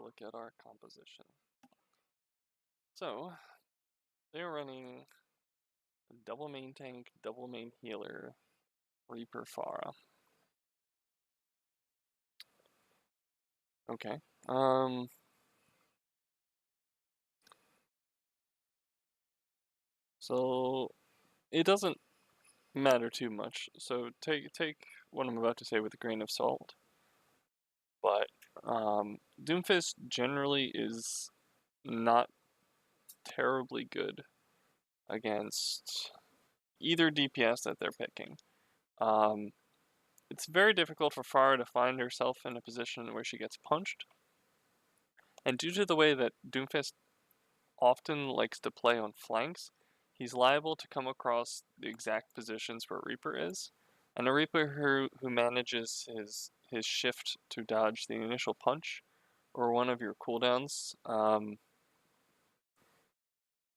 look at our composition. So, they're running double main tank, double main healer, Reaper Pharah. Okay. So it doesn't matter too much. So take what I'm about to say with a grain of salt. But Doomfist generally is not terribly good against either DPS that they're picking. It's very difficult for Pharah to find herself in a position where she gets punched. And due to the way that Doomfist often likes to play on flanks, he's liable to come across the exact positions where Reaper is. And a Reaper who manages his shift to dodge the initial punch or one of your cooldowns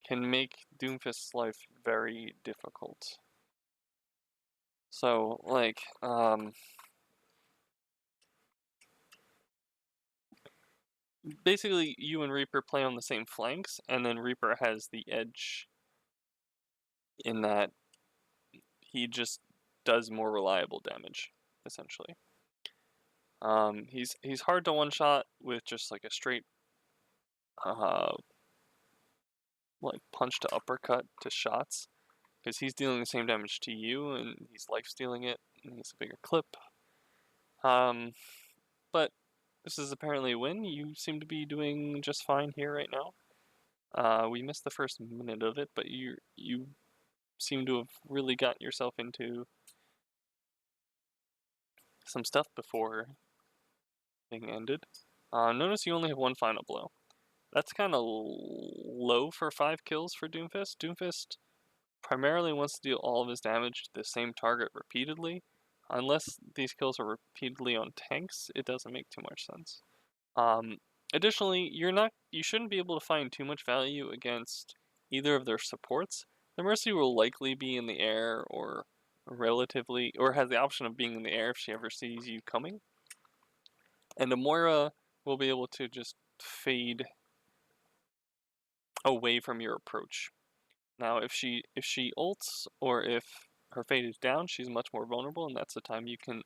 can make Doomfist's life very difficult. So, like, basically you and Reaper play on the same flanks, and then Reaper has the edge in that he just does more reliable damage, essentially. He's hard to one-shot with just like a straight like punch to uppercut to shots, because he's dealing the same damage to you and he's life-stealing it and he's a bigger clip. But this is apparently a win. You seem to be doing just fine here right now. We missed the first minute of it, but you seem to have really gotten yourself into some stuff before thing ended. Notice you only have one final blow. That's kind of low for 5 kills for Doomfist. Doomfist primarily wants to deal all of his damage to the same target repeatedly. Unless these kills are repeatedly on tanks, it doesn't make too much sense. Additionally, you shouldn't be able to find too much value against either of their supports. The Mercy will likely be in the air or has the option of being in the air if she ever sees you coming. And the Moira will be able to just fade away from your approach. Now, if she ults or if her fade is down, she's much more vulnerable, and that's the time you can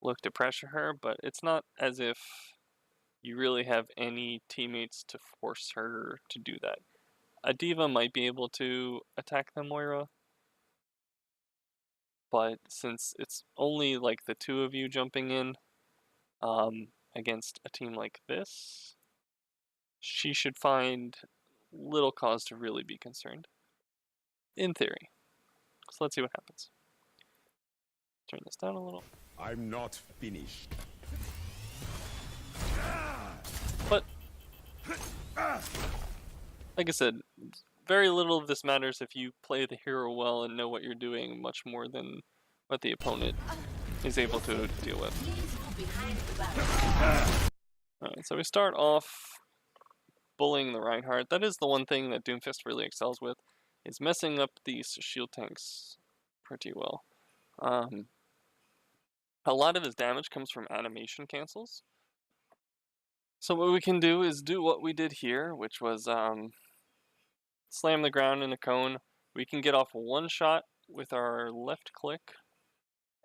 look to pressure her, but it's not as if you really have any teammates to force her to do that. A D.Va might be able to attack the Moira, but since it's only like the two of you jumping in against a team like this, she should find little cause to really be concerned. In theory. So let's see what happens. Turn this down a little. I'm not finished. But, like I said, very little of this matters if you play the hero well and know what you're doing much more than what the opponent is able to deal with. Alright, so we start off bullying the Reinhardt. That is the one thing that Doomfist really excels with, is messing up these shield tanks pretty well. A lot of his damage comes from animation cancels. So what we can do is do what we did here, which was slam the ground in a cone. We can get off one shot with our left click,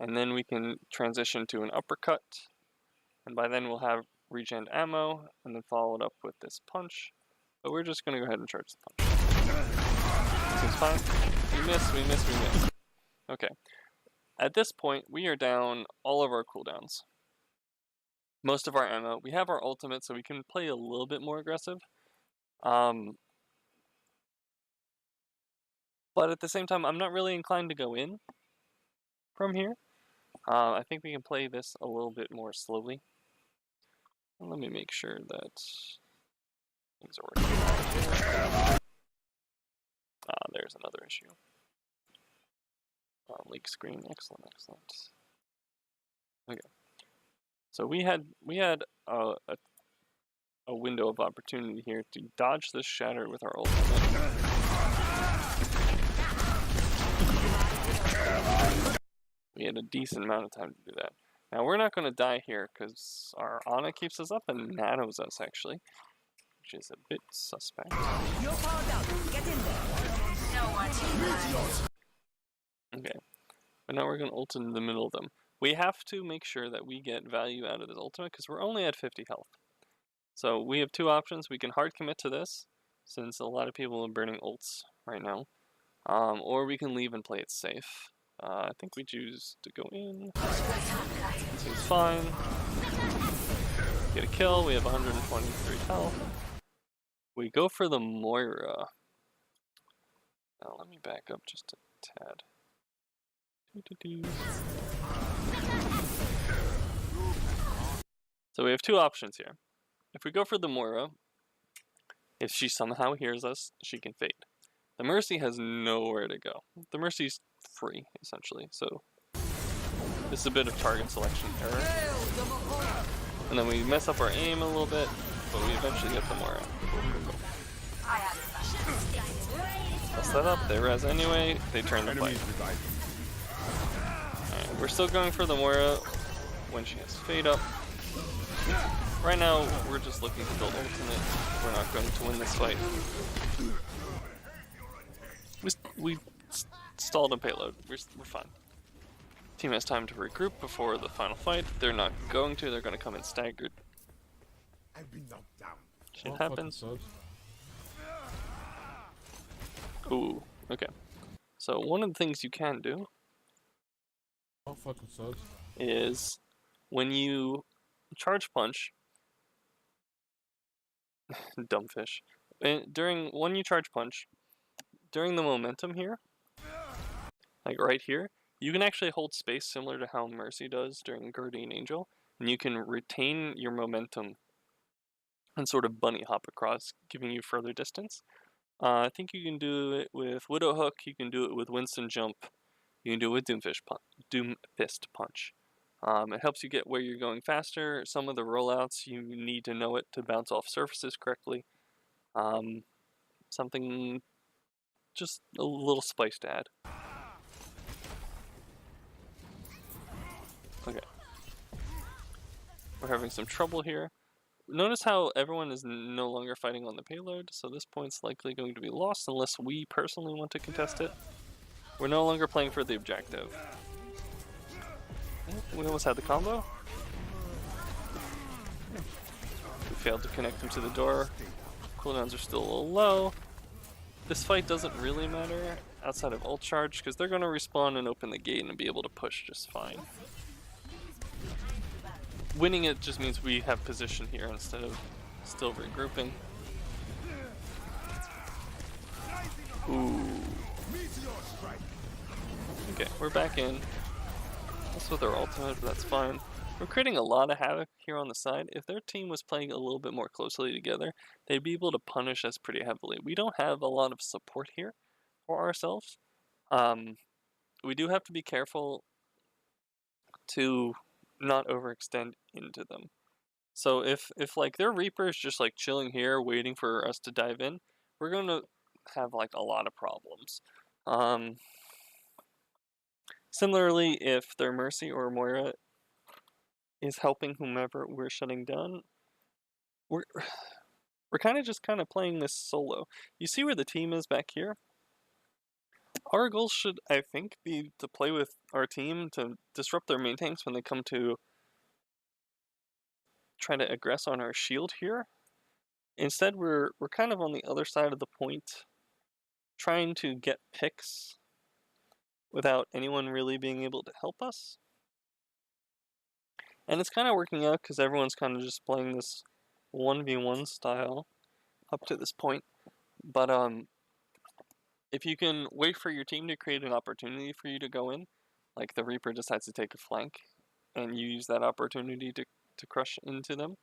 and then we can transition to an uppercut, and by then we'll have regen ammo, and then follow it up with this punch. But we're just going to go ahead and charge the punch. Seems fine. We miss. Okay. At this point, we are down all of our cooldowns. Most of our ammo. We have our ultimate, so we can play a little bit more aggressive. But at the same time, I'm not really inclined to go in from here. I think we can play this a little bit more slowly. Let me make sure that things are working. There's another issue. Leak screen, excellent. Okay, so we had a window of opportunity here to dodge this shatter with our ultimate. We had a decent amount of time to do that. Now we're not going to die here because our Ana keeps us up and nanos us actually, which is a bit suspect. You're powered up. Get in there. No one. Okay, but now we're going to ult in the middle of them. We have to make sure that we get value out of this ultimate because we're only at 50 health. So we have two options. We can hard commit to this since a lot of people are burning ults right now, or we can leave and play it safe. I think we choose to go in. Seems fine. Get a kill. We have 123 health. We go for the Moira. Now let me back up just a tad. So we have two options here. If we go for the Moira, if she somehow hears us, she can fade. The Mercy has nowhere to go. The Mercy's free, essentially, so this is a bit of target selection error. And then we mess up our aim a little bit, but we eventually get the Moira. Mess that up, they res anyway, they turn the fight. Alright, we're still going for the Moira when she has fade up. Right now, we're just looking to build ultimate. We're not going to win this fight. We stalled a payload. We're fine. Team has time to regroup before the final fight. They're not going to. They're going to come in staggered. I've been knocked down. Shit happens. Ooh, okay. So one of the things you can do is when you charge punch, doomfish. When you charge punch, during the momentum here, like right here, you can actually hold space similar to how Mercy does during Guardian Angel, and you can retain your momentum and sort of bunny hop across, giving you further distance. I think you can do it with Widow Hook, you can do it with Winston Jump, you can do it with Doomfist Punch. It helps you get where you're going faster. Some of the rollouts, you need to know it to bounce off surfaces correctly. Something, just a little spice to add. Okay. We're having some trouble here. Notice how everyone is no longer fighting on the payload, so this point's likely going to be lost unless we personally want to contest it. We're no longer playing for the objective. We almost had the combo. We failed to connect him to the door. Cooldowns are still a little low. This fight doesn't really matter outside of ult charge because they're going to respawn and open the gate and be able to push just fine. Winning it just means we have position here instead of still regrouping. Ooh. Okay, we're back in. That's with our ultimate, but that's fine. We're creating a lot of havoc here on the side. If their team was playing a little bit more closely together, they'd be able to punish us pretty heavily. We don't have a lot of support here for ourselves. We do have to be careful to not overextend into them. So if like their Reaper is just like chilling here waiting for us to dive in, we're going to have like a lot of problems. Similarly, if their Mercy or Moira is helping whomever we're shutting down, we're kind of playing this solo. You see where the team is back here? Our goal should, I think, be to play with our team to disrupt their main tanks when they come to try to aggress on our shield here. Instead, we're kind of on the other side of the point, trying to get picks without anyone really being able to help us. And it's kind of working out because everyone's kind of just playing this 1v1 style up to this point. But if you can wait for your team to create an opportunity for you to go in, like the Reaper decides to take a flank, and you use that opportunity to crush into them,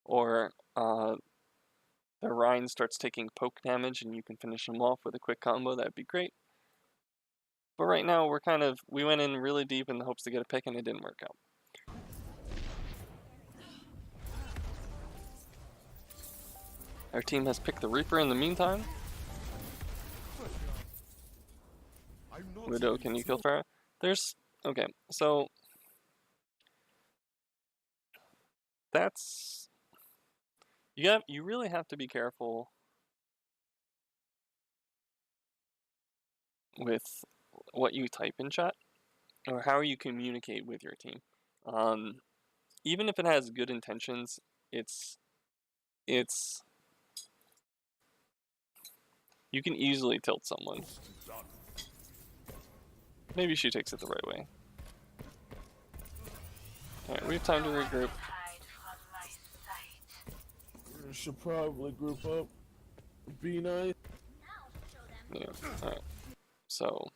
or the Rhine starts taking poke damage and you can finish them off with a quick combo, that'd be great. But right now, we went in really deep in the hopes to get a pick and it didn't work out. Our team has picked the Reaper in the meantime. Widow, can you kill Farah? Okay, so that's you really have to be careful with what you type in chat or how you communicate with your team. Even if it has good intentions, it's you can easily tilt someone. Maybe she takes it the right way. Alright, we have time to regroup. We should probably group up. Be nice. Yeah. Alright. So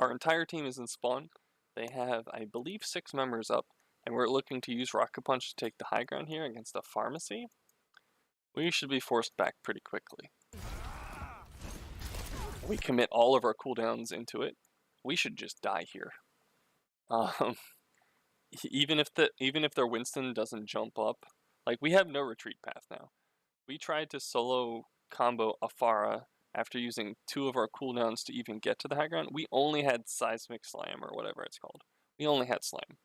our entire team is in spawn. They have, I believe, 6 members up, and we're looking to use Rocket Punch to take the high ground here against a pharmacy. We should be forced back pretty quickly. We commit all of our cooldowns into it. We should just die here. Even if their Winston doesn't jump up, like, we have no retreat path now. We tried to solo combo Afara after using 2 of our cooldowns to even get to the high ground. We only had Seismic Slam, or whatever it's called. We only had Slam.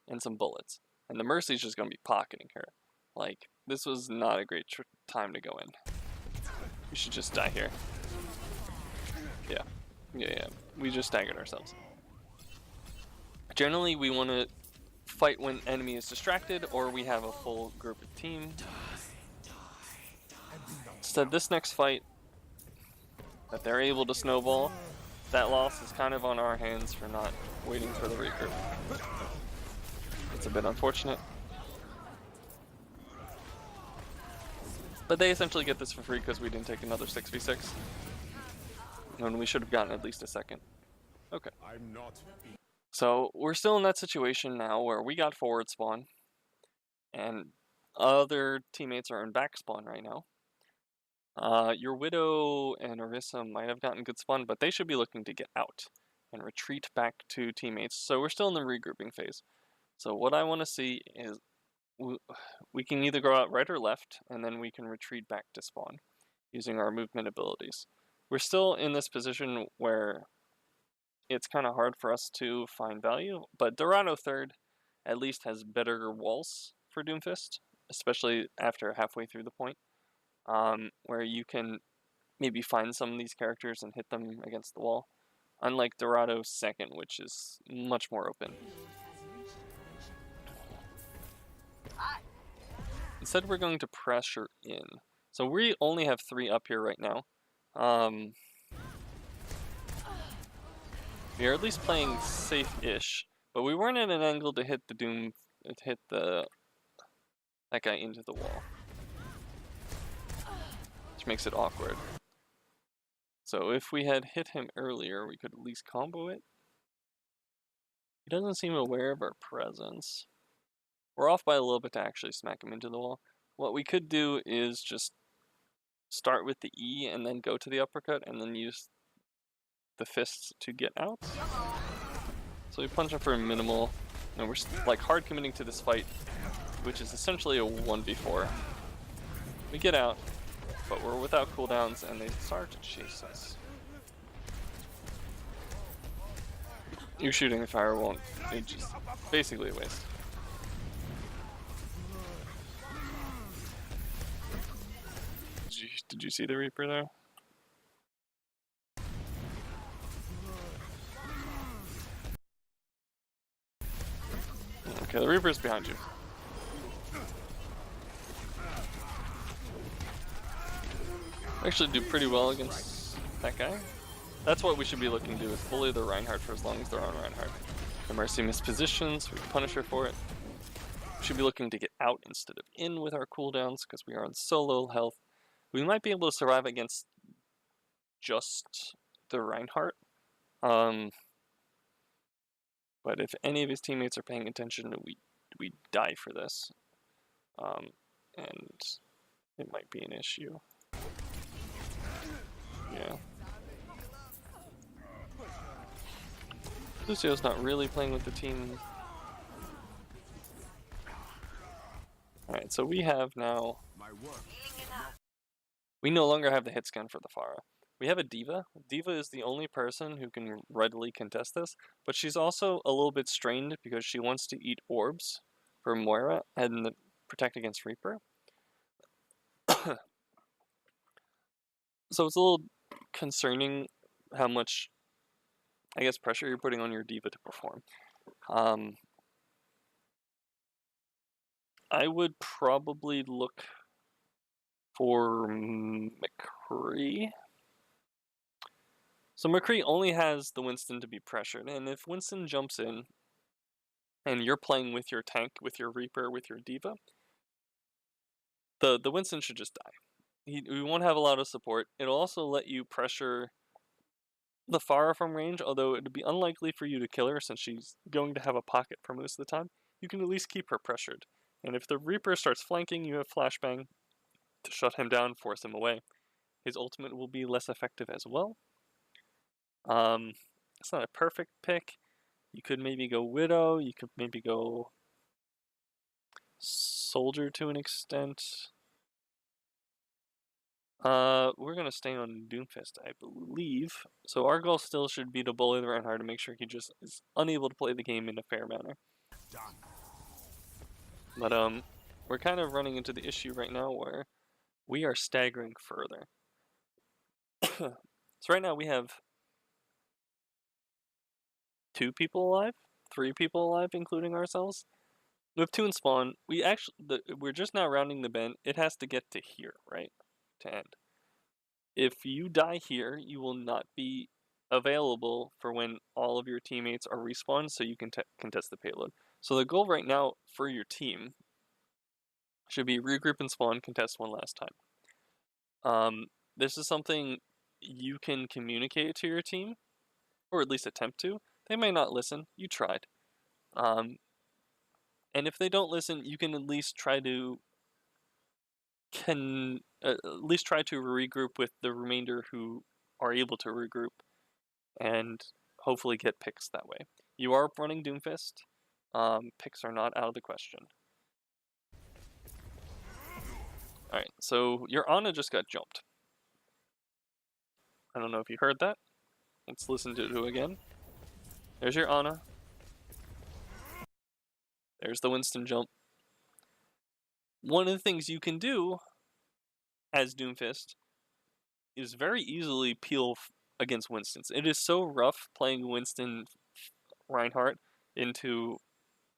And some bullets. And the Mercy's just going to be pocketing her. Like, this was not a great time to go in. We should just die here. Yeah. We just staggered ourselves. Generally, we want to fight when enemy is distracted, or we have a full group of team. Instead, this next fight, that they're able to snowball, that loss is kind of on our hands for not waiting for the regroup. It's a bit unfortunate. But they essentially get this for free because we didn't take another 6v6. And we should have gotten at least a second. Okay. I'm not. So we're still in that situation now where we got forward spawn. And other teammates are in back spawn right now. Your Widow and Orisa might have gotten good spawn, but they should be looking to get out and retreat back to teammates. So we're still in the regrouping phase. So what I want to see is we can either go out right or left, and then we can retreat back to spawn using our movement abilities. We're still in this position where it's kind of hard for us to find value, but Dorado third at least has better walls for Doomfist, especially after halfway through the point, where you can maybe find some of these characters and hit them against the wall, unlike Dorado second, which is much more open. Instead, we're going to pressure in. So we only have 3 up here right now. We are at least playing safe-ish, but we weren't at an angle to hit that guy into the wall, which makes it awkward. So if we had hit him earlier, we could at least combo it. He doesn't seem aware of our presence. We're off by a little bit to actually smack him into the wall. What we could do is just start with the E and then go to the uppercut and then use the fists to get out. So we punch him for a minimal, and we're like hard committing to this fight, which is essentially a 1v4. We get out, but we're without cooldowns and they start to chase us. You shooting the fire won't, it's just basically a waste. Did you see the Reaper there? Okay, the Reaper's behind you. Actually do pretty well against that guy. That's what we should be looking to do, is bully the Reinhardt for as long as they're on Reinhardt. The Mercy mispositions, we can punish her for it. We should be looking to get out instead of in with our cooldowns, because we are on so low health. We might be able to survive against just the Reinhardt. But if any of his teammates are paying attention, we die for this. And it might be an issue. Yeah. Lucio's not really playing with the team. Alright, so we have now... We no longer have the hit scan for the Pharah. We have a D.Va. D.Va is the only person who can readily contest this, but she's also a little bit strained because she wants to eat orbs for Moira and the protect against Reaper. So it's a little concerning how much, I guess, pressure you're putting on your diva to perform. I would probably look for McCree. So McCree only has the Winston to be pressured, and if Winston jumps in and you're playing with your tank, with your Reaper, with your diva, the Winston should just die. We won't have a lot of support. It'll also let you pressure the Pharah from range, although it'd be unlikely for you to kill her since she's going to have a pocket for most of the time. You can at least keep her pressured. And if the Reaper starts flanking, you have Flashbang to shut him down, force him away. His ultimate will be less effective as well. It's not a perfect pick. You could maybe go Widow, you could maybe go Soldier to an extent. We're gonna stay on Doomfist, I believe. So our goal still should be to bully the Reinhardt to make sure he just is unable to play the game in a fair manner. But we're kind of running into the issue right now where we are staggering further. So right now we have 2 people alive, 3 people alive, including ourselves. We have 2 in spawn. We're just now rounding the bend. It has to get to here, right, to end. If you die here, you will not be available for when all of your teammates are respawned, so you can contest the payload. So the goal right now for your team should be regroup and spawn, contest one last time. This is something you can communicate to your team, or at least attempt to. They may not listen. You tried. And if they don't listen, you can at least try to regroup with the remainder who are able to regroup, and hopefully get picks that way. You are running Doomfist. Picks are not out of the question. Alright, so your Ana just got jumped. I don't know if you heard that. Let's listen to it again. There's your Ana. There's the Winston jump. One of the things you can do as Doomfist is very easily peel against Winstons. It is so rough playing Winston Reinhardt into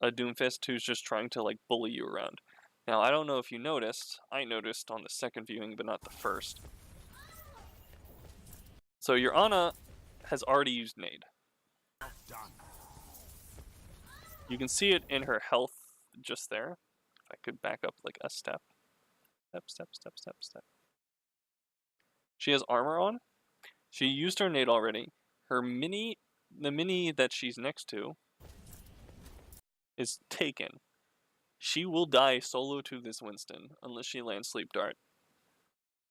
a Doomfist who's just trying to like bully you around. Now, I don't know if you noticed. I noticed on the second viewing, but not the first. So your Ana has already used nade. You can see it in her health just there. If I could back up like a step. Step. She has armor on. She used her nade already. The mini that she's next to is taken. She will die solo to this Winston unless she lands Sleep Dart,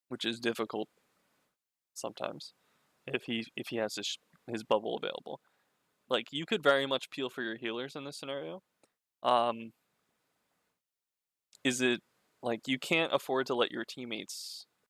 which is difficult sometimes if he has his bubble available. Like, you could very much peel for your healers in this scenario. Is it like you can't afford to let your teammates